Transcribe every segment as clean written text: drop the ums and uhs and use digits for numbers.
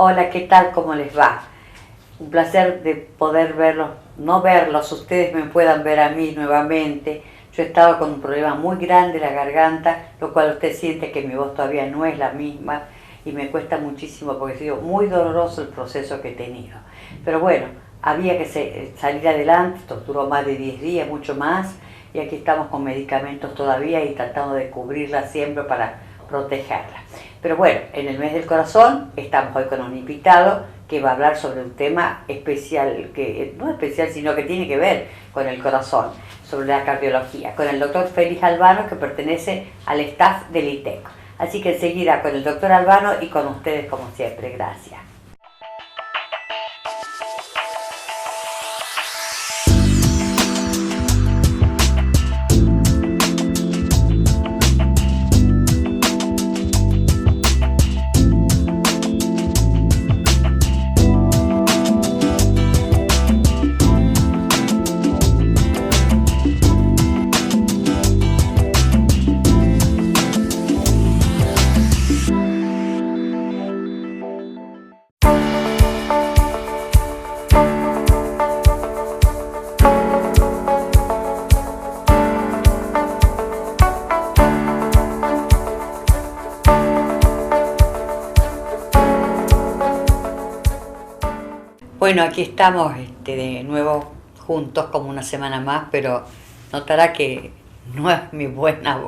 Hola, ¿qué tal? ¿Cómo les va? Un placer de poder verlos, no verlos, ustedes me puedan ver a mí nuevamente. Yo he estado con un problema muy grande en la garganta, lo cual usted siente que mi voz todavía no es la misma y me cuesta muchísimo porque ha sido muy doloroso el proceso que he tenido. Pero bueno, había que salir adelante, esto duró más de 10 días, mucho más, y aquí estamos con medicamentos todavía y tratando de cubrirla siempre para protegerla. Pero bueno, en el mes del corazón estamos hoy con un invitado que va a hablar sobre un tema especial, que no especial, sino que tiene que ver con el corazón, sobre la cardiología, con el doctor Félix Albano, que pertenece al staff del ITEC. Así que enseguida con el doctor Albano y con ustedes como siempre. Gracias. Bueno, aquí estamos de nuevo juntos como una semana más, pero notará que no es buena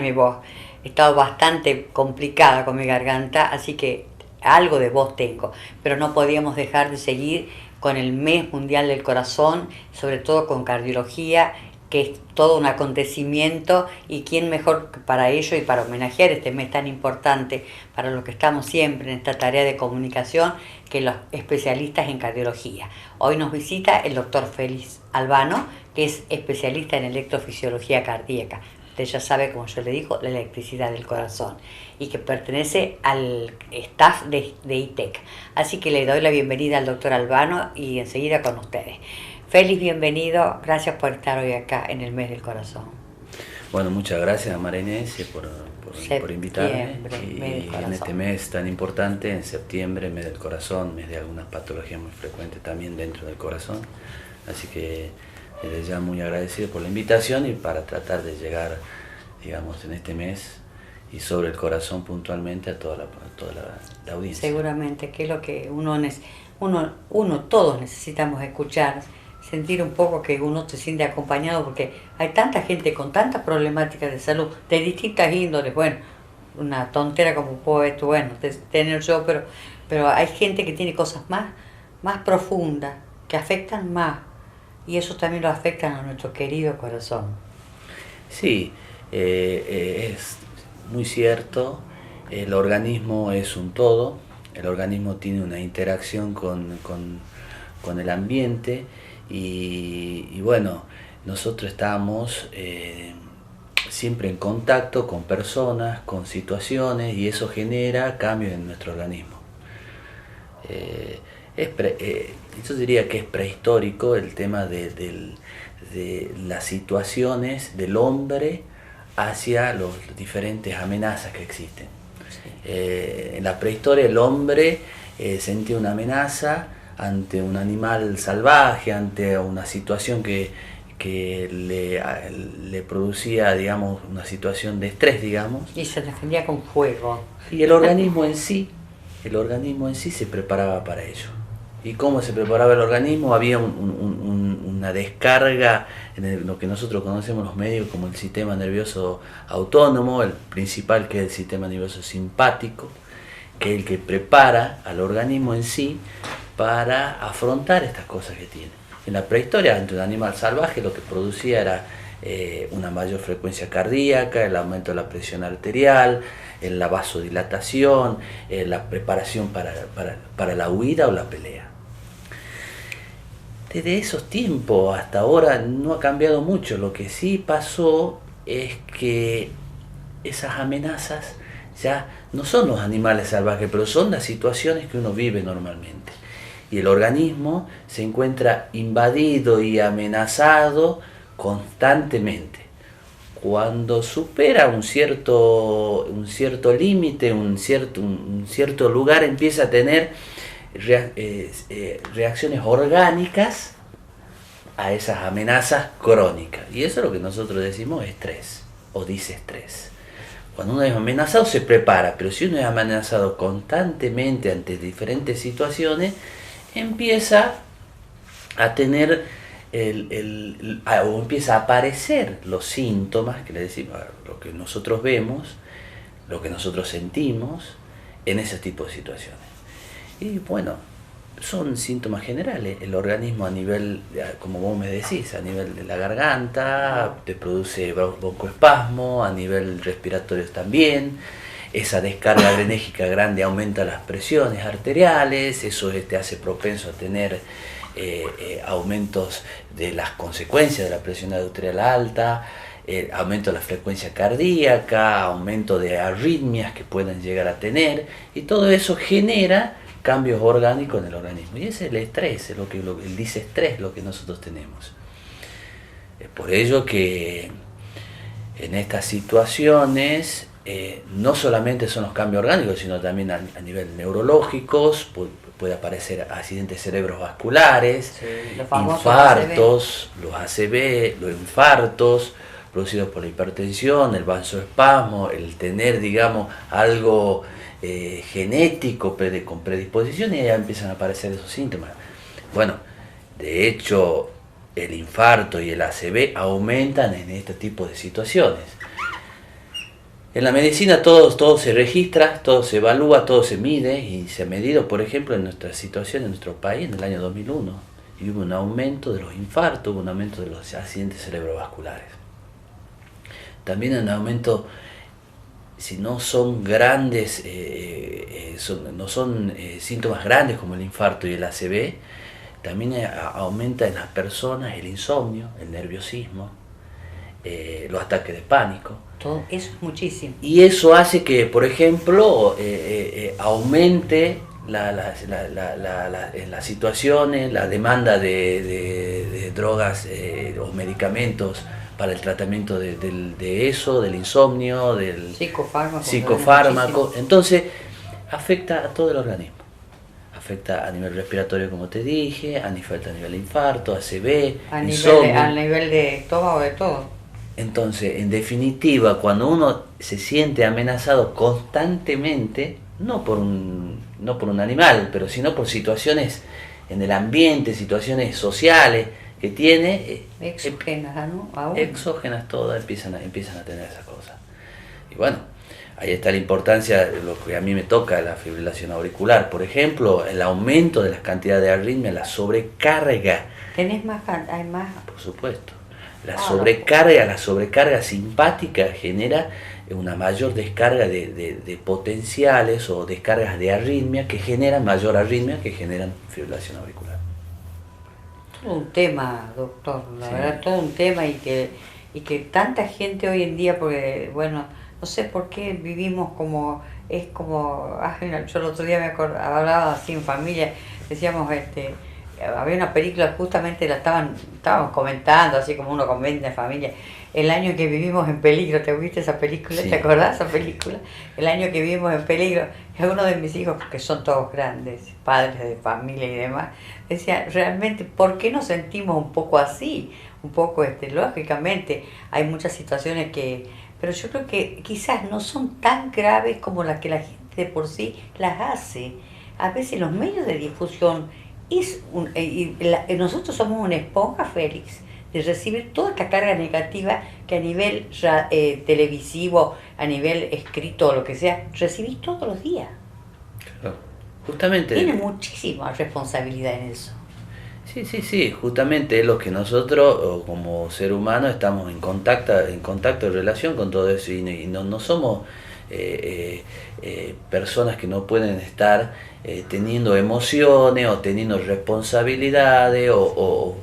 mi voz. He estado bastante complicada con mi garganta, así que algo de voz tengo, pero no podíamos dejar de seguir con el mes mundial del corazón, sobre todo con cardiología, que es todo un acontecimiento, y quién mejor para ello y para homenajear este mes tan importante para los que estamos siempre en esta tarea de comunicación, que los especialistas en cardiología. Hoy nos visita el doctor Félix Albano, que es especialista en electrofisiología cardíaca. Usted ya sabe, como yo le digo, la electricidad del corazón, y que pertenece al staff de ITEC. Así que le doy la bienvenida al doctor Albano y enseguida con ustedes. Félix, bienvenido, gracias por estar hoy acá en el mes del corazón. Bueno, muchas gracias María Inés por invitarme, y en este mes tan importante, en septiembre, mes del corazón, mes de algunas patologías muy frecuentes también dentro del corazón, así que desde ya muy agradecido por la invitación y para tratar de llegar, digamos, en este mes y sobre el corazón puntualmente a toda la audiencia. Seguramente, que es lo que todos necesitamos escuchar, sentir un poco que uno se siente acompañado, porque hay tanta gente con tantas problemáticas de salud, de distintas índoles. Bueno, una tontera como puedo tener yo, pero hay gente que tiene cosas más profundas, que afectan más, y eso también lo afectan a nuestro querido corazón. Sí, es muy cierto, el organismo es un todo, el organismo tiene una interacción con el ambiente, y bueno, nosotros estamos siempre en contacto con personas, con situaciones, y eso genera cambios en nuestro organismo. Yo diría que es prehistórico el tema de las situaciones del hombre hacia las diferentes amenazas que existen. Sí. En la prehistoria el hombre sentía una amenaza ante un animal salvaje, ante una situación que le producía, digamos, una situación de estrés, digamos. Y se defendía con fuego. Y el organismo en sí se preparaba para ello. ¿Y cómo se preparaba el organismo? Había una descarga en lo que nosotros conocemos los médicos como el sistema nervioso autónomo, el principal, que es el sistema nervioso simpático, que es el que prepara al organismo en sí para afrontar estas cosas que tiene. En la prehistoria, ante un animal salvaje, lo que producía era una mayor frecuencia cardíaca, el aumento de la presión arterial, la vasodilatación, la preparación para la huida o la pelea. Desde esos tiempos hasta ahora no ha cambiado mucho. Lo que sí pasó es que esas amenazas ya no son los animales salvajes, pero son las situaciones que uno vive normalmente. Y el organismo se encuentra invadido y amenazado constantemente. cuando supera un cierto límite, un cierto lugar, empieza a tener reacciones orgánicas a esas amenazas crónicas. Y eso es lo que nosotros decimos estrés, o disestrés. Cuando uno es amenazado se prepara, pero si uno es amenazado constantemente ante diferentes situaciones, empieza a tener o empieza a aparecer los síntomas que le decimos, lo que nosotros vemos, lo que nosotros sentimos en ese tipo de situaciones. Y bueno, son síntomas generales. El organismo a nivel, como vos me decís, a nivel de la garganta, te produce broncoespasmo, a nivel respiratorio también. Esa descarga adrenérgica grande aumenta las presiones arteriales, eso te hace propenso a tener aumentos de las consecuencias de la presión arterial alta, aumento de la frecuencia cardíaca, aumento de arritmias que pueden llegar a tener, y todo eso genera cambios orgánicos en el organismo. Y ese es el estrés, el disestrés, lo que nosotros tenemos. Es por ello que en estas situaciones no solamente son los cambios orgánicos, sino también a nivel neurológicos, puede aparecer accidentes cerebrovasculares, Sí, infartos, los ACV, los infartos producidos por la hipertensión, el vasoespasmo, el tener, digamos, algo genético con predisposición, y ya empiezan a aparecer esos síntomas. Bueno, de hecho, el infarto y el ACV aumentan en este tipo de situaciones. En la medicina todo se registra, todo se evalúa, todo se mide, y se ha medido, por ejemplo, en nuestra situación, en nuestro país, en el año 2001, y hubo un aumento de los infartos, hubo un aumento de los accidentes cerebrovasculares. También un aumento, si no son grandes, no son síntomas grandes como el infarto y el ACV, también aumenta en las personas el insomnio, el nerviosismo, los ataques de pánico. Todo eso es muchísimo. Y eso hace que, por ejemplo, aumente las situaciones, la demanda de drogas o medicamentos para el tratamiento de eso, del insomnio, del psicofármaco. Entonces, afecta a todo el organismo. Afecta a nivel respiratorio, como te dije, afecta a nivel de infarto, ACV, insomnio. A nivel de estómago, de todo. Entonces, en definitiva, cuando uno se siente amenazado constantemente, no por un animal, pero sino por situaciones en el ambiente, situaciones sociales que tiene, exógenas, ¿no? Aún. Exógenas todas empiezan a tener esas cosas. Y bueno, ahí está la importancia de lo que a mí me toca, la fibrilación auricular, por ejemplo, el aumento de las cantidades de arritmia, la sobrecarga. ¿Tenés más? ¿Hay más? Por supuesto. La sobrecarga simpática genera una mayor descarga de potenciales o descargas de arritmia que generan mayor arritmia, que generan fibrilación auricular. Todo un tema, doctor, la Sí. verdad, todo un tema, y que tanta gente hoy en día, porque, bueno, no sé por qué vivimos como, yo el otro día hablaba así en familia, decíamos, había una película, justamente estábamos comentando, así como uno comenta en familia, el año que vivimos en peligro. ¿Te viste esa película? Sí. ¿Te acordás esa película? El año que vivimos en peligro. Y algunos de mis hijos, que son todos grandes, padres de familia y demás, decía, realmente, ¿por qué nos sentimos un poco así? Un poco, lógicamente, hay muchas situaciones pero yo creo que quizás no son tan graves como las que la gente de por sí las hace. A veces los medios de difusión nosotros somos una esponja, Félix, de recibir toda esta carga negativa que a nivel televisivo, a nivel escrito o lo que sea, recibís todos los días. Claro. Justamente. Tiene muchísima responsabilidad en eso. Sí, justamente es lo que nosotros como ser humano estamos en contacto, en relación con todo eso, y no somos personas que no pueden estar teniendo emociones o teniendo responsabilidades o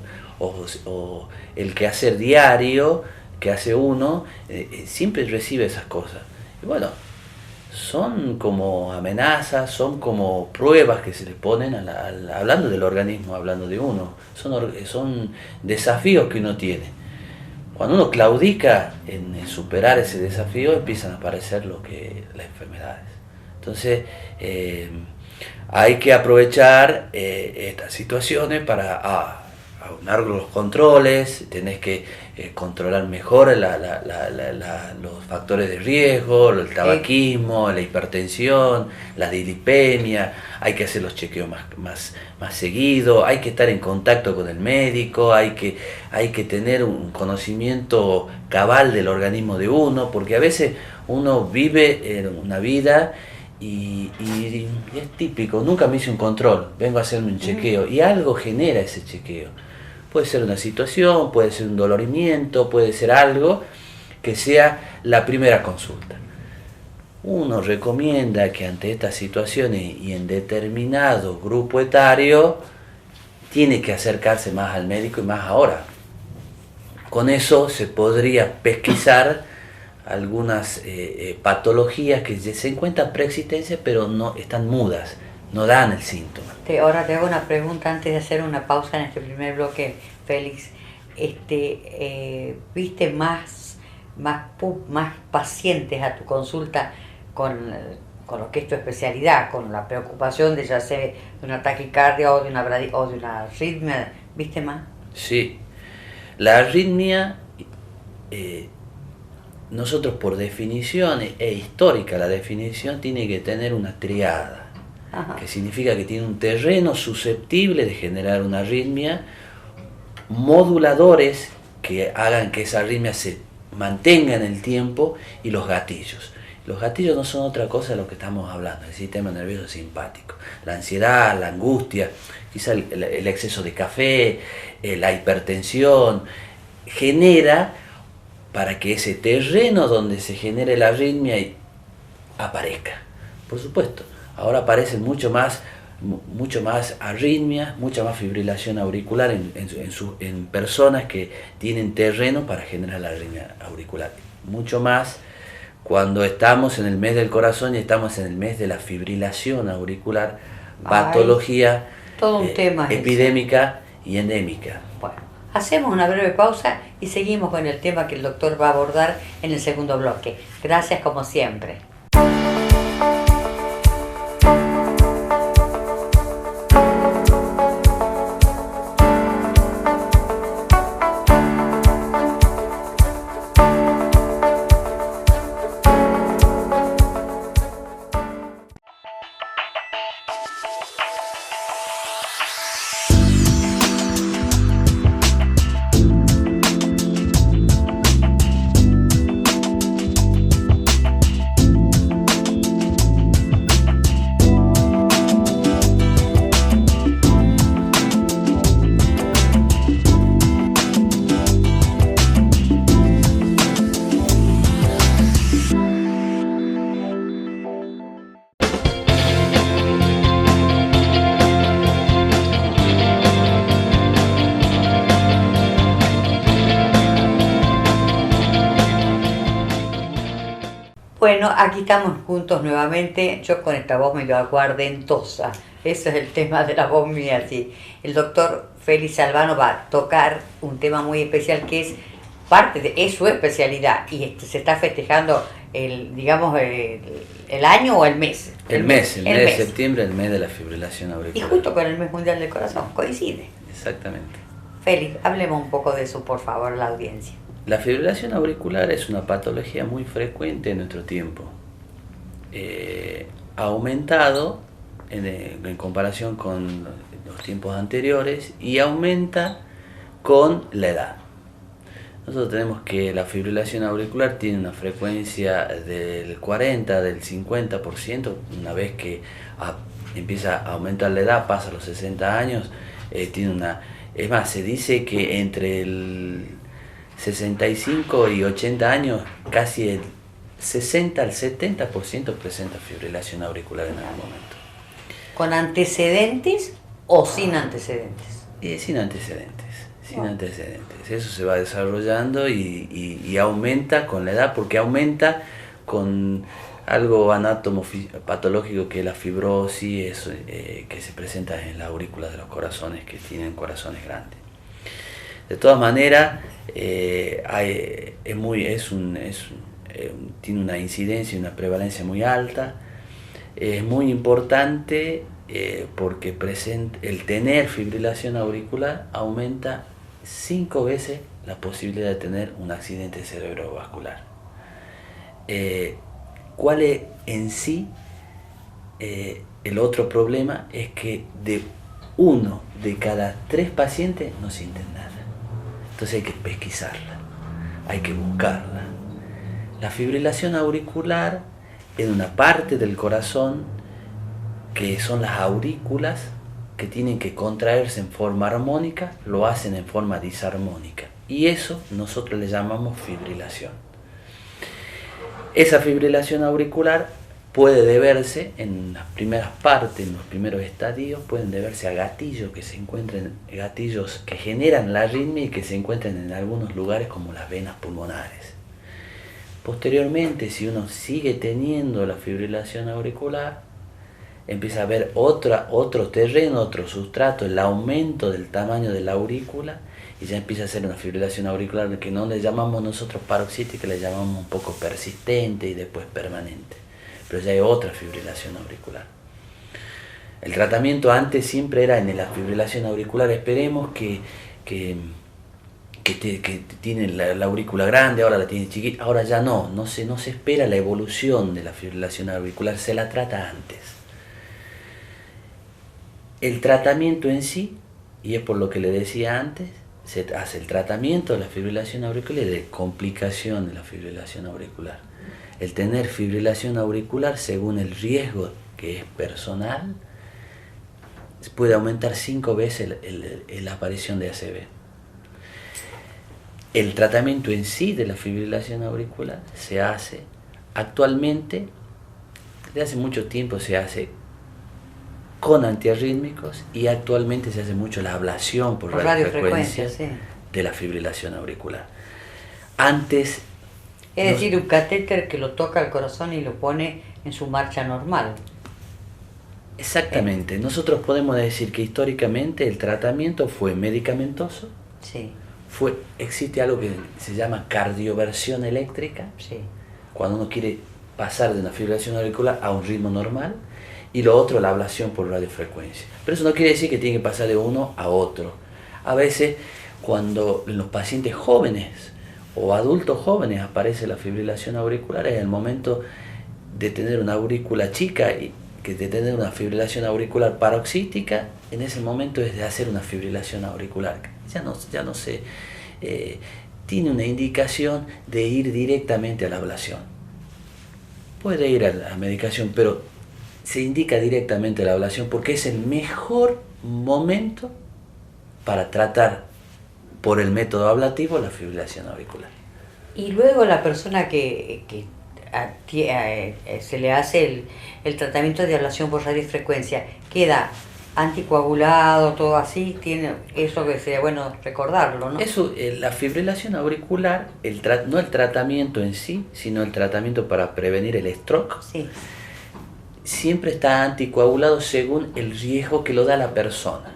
el quehacer diario que hace uno, siempre recibe esas cosas. Y bueno, son como amenazas, son como pruebas que se le ponen hablando del organismo, hablando de uno, son desafíos que uno tiene. Cuando uno claudica en superar ese desafío, empiezan a aparecer las enfermedades. Entonces, hay que aprovechar estas situaciones para aunar los controles, tenés que controlar mejor los factores de riesgo, el tabaquismo, la hipertensión, la dislipemia, hay que hacer los chequeos más seguido, hay que estar en contacto con el médico, hay que tener un conocimiento cabal del organismo de uno, porque a veces uno vive una vida y es típico, nunca me hice un control, vengo a hacerme un chequeo y algo genera ese chequeo. Puede ser una situación, puede ser un dolorimiento, puede ser algo que sea la primera consulta. Uno recomienda que ante estas situaciones y en determinado grupo etario tiene que acercarse más al médico y más ahora. Con eso se podría pesquisar algunas patologías que se encuentran preexistencia pero no están mudas, no dan el síntoma. Ahora te hago una pregunta antes de hacer una pausa en este primer bloque, Félix. ¿Viste más pacientes a tu consulta con lo que es tu especialidad, con la preocupación de ya sea de una taquicardia o de una arritmia? ¿Viste más? Sí, la arritmia, nosotros por definición, histórica la definición, tiene que tener una triada. Ajá. Que significa que tiene un terreno susceptible de generar una arritmia, moduladores que hagan que esa arritmia se mantenga en el tiempo y los gatillos. Los gatillos no son otra cosa de lo que estamos hablando, el sistema nervioso simpático. La ansiedad, la angustia, quizá el exceso de café, la hipertensión, genera para que ese terreno donde se genere la arritmia aparezca. Por supuesto. Ahora aparecen mucho más arritmias, mucha más fibrilación auricular en personas que tienen terreno para generar la arritmia auricular. Mucho más cuando estamos en el mes del corazón y estamos en el mes de la fibrilación auricular, patología todo un tema epidémica y endémica. Bueno, hacemos una breve pausa y seguimos con el tema que el doctor va a abordar en el segundo bloque. Gracias como siempre. Bueno, aquí estamos juntos nuevamente, yo con esta voz medio aguardentosa, ese es el tema de la voz mía, sí. El doctor Félix Albano va a tocar un tema muy especial que es es su especialidad y se está festejando el año o el mes. El mes de septiembre, el mes de la fibrilación auricular. Y justo con el mes mundial del corazón, coincide. Exactamente. Félix, hablemos un poco de eso, por favor, a la audiencia. La fibrilación auricular es una patología muy frecuente en nuestro tiempo. Ha aumentado en comparación con los tiempos anteriores y aumenta con la edad. Nosotros tenemos que la fibrilación auricular tiene una frecuencia del 40, del 50%, una vez que empieza a aumentar la edad, pasa los 60 años, es más, se dice que entre el 65 y 80 años, casi el 60 al 70% presenta fibrilación auricular en algún momento. ¿Con antecedentes o sin antecedentes? Sin antecedentes, sin antecedentes. Eso se va desarrollando y aumenta con la edad, porque aumenta con algo anatomopatológico que es la fibrosis, que se presenta en las aurículas de los corazones que tienen corazones grandes. De todas maneras, tiene una incidencia y una prevalencia muy alta. Es muy importante porque el tener fibrilación auricular aumenta 5 veces la posibilidad de tener un accidente cerebrovascular. ¿Cuál es en sí el otro problema? Es que de 1 de cada 3 pacientes no sienten nada. Entonces hay que pesquisarla, hay que buscarla. La fibrilación auricular en una parte del corazón, que son las aurículas, que tienen que contraerse en forma armónica, lo hacen en forma disarmónica. Y eso nosotros le llamamos fibrilación. Esa fibrilación auricular puede deberse, en las primeras partes, en los primeros estadios, pueden deberse a gatillos gatillos que generan la arritmia y que se encuentran en algunos lugares como las venas pulmonares. Posteriormente, si uno sigue teniendo la fibrilación auricular, empieza a haber otro terreno, otro sustrato, el aumento del tamaño de la aurícula, y ya empieza a ser una fibrilación auricular que no le llamamos nosotros paroxística, le llamamos un poco persistente y después permanente. Pero ya hay otra fibrilación auricular. El tratamiento antes siempre era en la fibrilación auricular. Esperemos que tiene la aurícula grande, ahora la tiene chiquita. Ahora ya no se espera la evolución de la fibrilación auricular, se la trata antes. El tratamiento en sí, y es por lo que le decía antes, se hace el tratamiento de la fibrilación auricular y de complicación de la fibrilación auricular. El tener fibrilación auricular, según el riesgo que es personal, puede aumentar 5 veces la aparición de ACV. El tratamiento en sí de la fibrilación auricular se hace actualmente, desde hace mucho tiempo se hace con antiarrítmicos, y actualmente se hace mucho la ablación por radiofrecuencia sí, de la fibrilación auricular. Antes... Es decir, un catéter que lo toca al corazón y lo pone en su marcha normal. Exactamente. Nosotros podemos decir que históricamente el tratamiento fue medicamentoso. Sí. Existe algo que se llama cardioversión eléctrica. Sí. Cuando uno quiere pasar de una fibrilación auricular a un ritmo normal. Y lo otro, la ablación por radiofrecuencia. Pero eso no quiere decir que tiene que pasar de uno a otro. A veces, cuando en los pacientes jóvenes o adultos jóvenes aparece la fibrilación auricular, es el momento de tener una aurícula chica y de tener una fibrilación auricular paroxística. En ese momento es de hacer una fibrilación auricular. Ya no se tiene una indicación de ir directamente a la ablación. Puede ir a la medicación, pero se indica directamente la ablación porque es el mejor momento para tratar por el método ablativo la fibrilación auricular. Y luego la persona que se le hace el tratamiento de ablación por radiofrecuencia queda anticoagulado, todo así, tiene eso que sería bueno recordarlo, ¿no? Eso, la fibrilación auricular, no el tratamiento en sí, sino el tratamiento para prevenir el stroke. Sí. Siempre está anticoagulado según el riesgo que lo da la persona.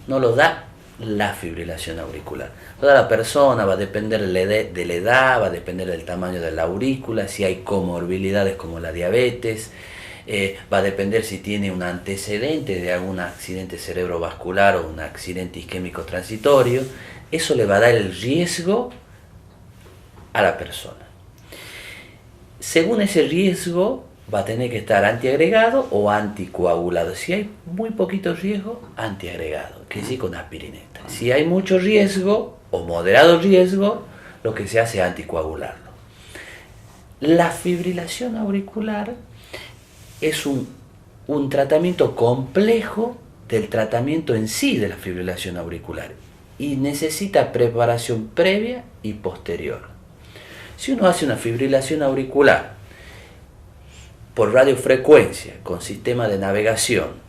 No lo da la fibrilación auricular. Lo da la persona, va a depender de la edad, va a depender del tamaño de la aurícula, si hay comorbilidades como la diabetes, va a depender si tiene un antecedente de algún accidente cerebrovascular o un accidente isquémico transitorio. Eso le va a dar el riesgo a la persona. Según ese riesgo, va a tener que estar antiagregado o anticoagulado. Si hay muy poquito riesgo, antiagregado, que sí con aspirineta. Si hay mucho riesgo o moderado riesgo, lo que se hace es anticoagularlo. La fibrilación auricular es un tratamiento complejo del tratamiento en sí de la fibrilación auricular y necesita preparación previa y posterior. Si uno hace una fibrilación auricular por radiofrecuencia con sistema de navegación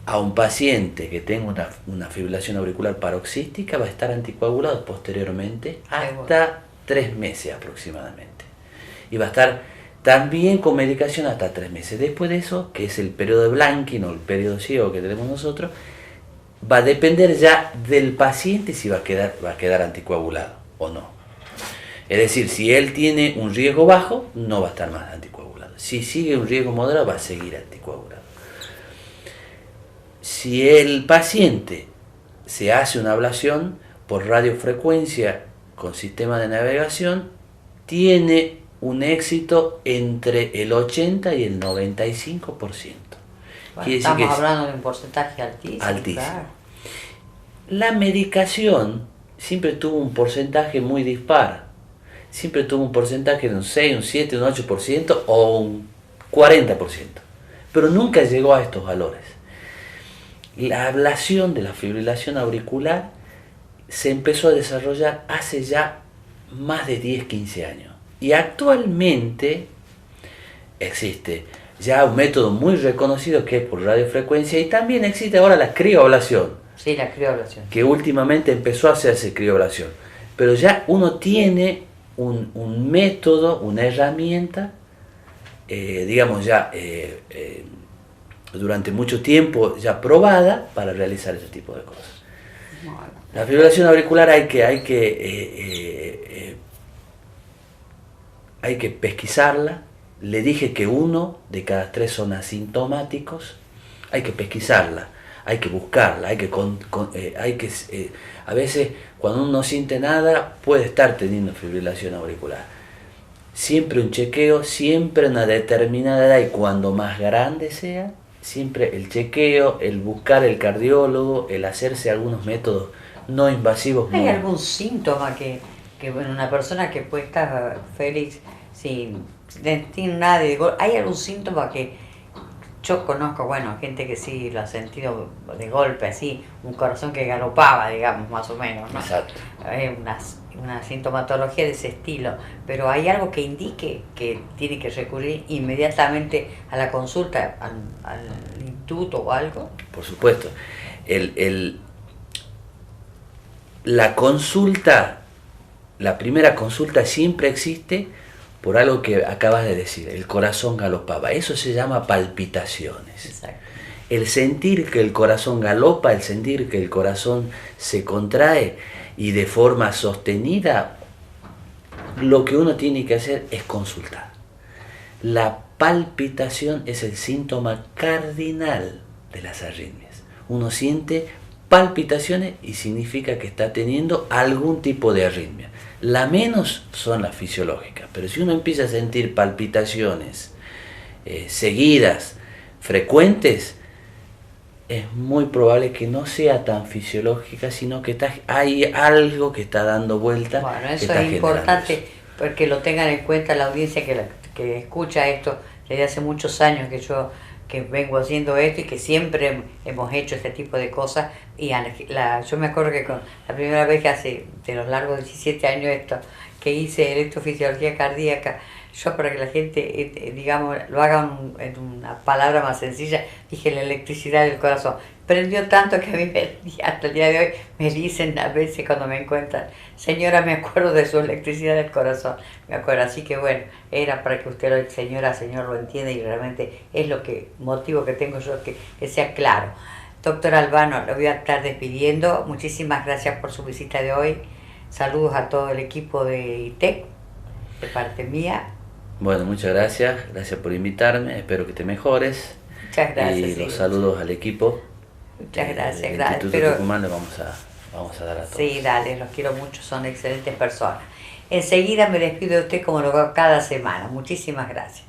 a un paciente que tenga una fibrilación auricular paroxística, va a estar anticoagulado posteriormente hasta 3 meses aproximadamente. Y va a estar también con medicación hasta 3 meses. Después de eso, que es el periodo de Blanking o el periodo ciego que tenemos nosotros, va a depender ya del paciente si va a quedar anticoagulado o no. Es decir, si él tiene un riesgo bajo, no va a estar más anticoagulado. Si sigue un riesgo moderado, va a seguir anticoagulado. Si el paciente se hace una ablación por radiofrecuencia con sistema de navegación, tiene un éxito entre el 80 y el 95%. Bueno, estamos hablando de un porcentaje altísimo. Altísimo. Claro. La medicación siempre tuvo un porcentaje muy dispar. Siempre tuvo un porcentaje de un 6, un 7, un 8% o un 40%. Pero nunca llegó a estos valores. La ablación de la fibrilación auricular se empezó a desarrollar hace ya más de 10, 15 años. Y actualmente existe ya un método muy reconocido que es por radiofrecuencia, y también existe ahora la crioablación. Sí, la crioablación. Que últimamente empezó a hacerse crioablación. Pero ya uno tiene un método, una herramienta, digamos ya durante mucho tiempo ya probada para realizar ese tipo de cosas. Bueno. La fibrilación auricular hay que pesquisarla. Le dije que 1 de cada 3 son asintomáticos. Hay que pesquisarla, hay que buscarla, a veces cuando uno no siente nada puede estar teniendo fibrilación auricular. Siempre un chequeo, siempre una determinada edad, y cuando más grande sea, siempre el chequeo, el buscar el cardiólogo, el hacerse algunos métodos no invasivos. ¿Hay algún síntoma que bueno, una persona que puede estar feliz sin nada de golpe, hay algún síntoma que yo conozco, bueno, gente que sí lo ha sentido de golpe, así, un corazón que galopaba, digamos, más o menos, ¿no? Exacto. Hay una sintomatología de ese estilo, pero hay algo que indique que tiene que recurrir inmediatamente a la consulta, al instituto o algo. Por supuesto. La consulta, la primera consulta siempre existe por algo que acabas de decir, el corazón galopaba. Eso se llama palpitaciones. Exacto. El sentir que el corazón galopa, el sentir que el corazón se contrae y de forma sostenida, lo que uno tiene que hacer es consultar. La palpitación es el síntoma cardinal de las arritmias. Uno siente palpitaciones y significa que está teniendo algún tipo de arritmia. La menos son las fisiológicas, pero si uno empieza a sentir palpitaciones seguidas, frecuentes, es muy probable que no sea tan fisiológica, sino que hay algo que está dando vuelta. Bueno, eso es importante porque lo tengan en cuenta la audiencia que escucha esto desde hace muchos años que vengo haciendo esto y que siempre hemos hecho este tipo de cosas. Y yo me acuerdo que la primera vez que hace de los largos 17 años que hice electrofisiología cardíaca, yo para que la gente, digamos, lo haga en una palabra más sencilla, dije la electricidad del corazón. Prendió tanto que a mí hasta el día de hoy me dicen a veces cuando me encuentran, señora, me acuerdo de su electricidad del corazón, me acuerdo. Así que bueno, era para que usted, señor, lo entienda, y realmente es motivo que tengo yo que sea claro. Doctor Albano, lo voy a estar despidiendo. Muchísimas gracias por su visita de hoy. Saludos a todo el equipo de ITEC, de parte mía. Bueno, muchas gracias. Gracias por invitarme. Espero que te mejores. Muchas gracias. Y los saludos al equipo. Muchas gracias. Del Instituto Tucumán le vamos a dar a todos. Sí, dale, los quiero mucho, son excelentes personas. Enseguida me despido de usted como lo hago cada semana. Muchísimas gracias.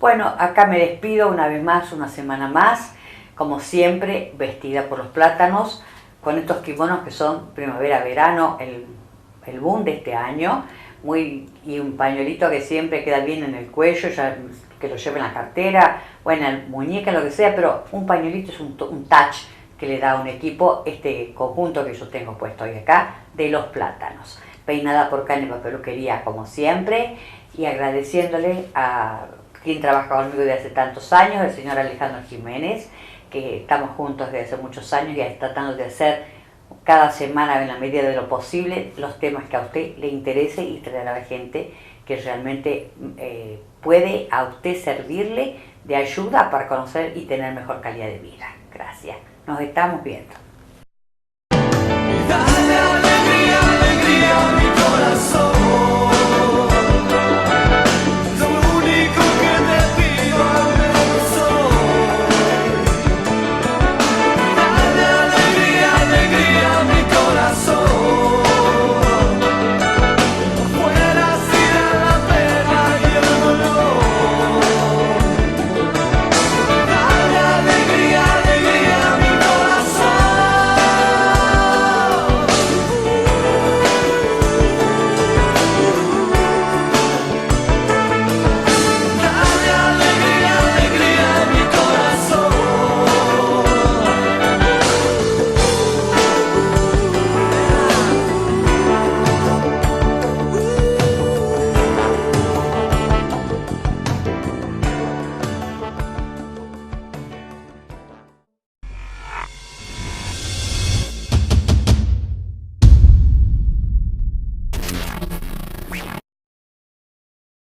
Bueno, acá me despido una vez más, una semana más, como siempre, vestida por los plátanos, con estos kimonos que son primavera-verano, el boom de este año, y un pañuelito que siempre queda bien en el cuello, ya que lo lleve en la cartera o en la muñeca, lo que sea, pero un pañuelito es un touch que le da un equipo este conjunto que yo tengo puesto hoy acá, de Los Plátanos. Peinada por Canepa Peluquería, como siempre, y agradeciéndole a quien trabaja conmigo desde hace tantos años, el señor Alejandro Jiménez, que estamos juntos desde hace muchos años y tratando de hacer cada semana, en la medida de lo posible, los temas que a usted le interese y traer a la gente que realmente puede a usted servirle de ayuda para conocer y tener mejor calidad de vida. Gracias. Nos estamos viendo.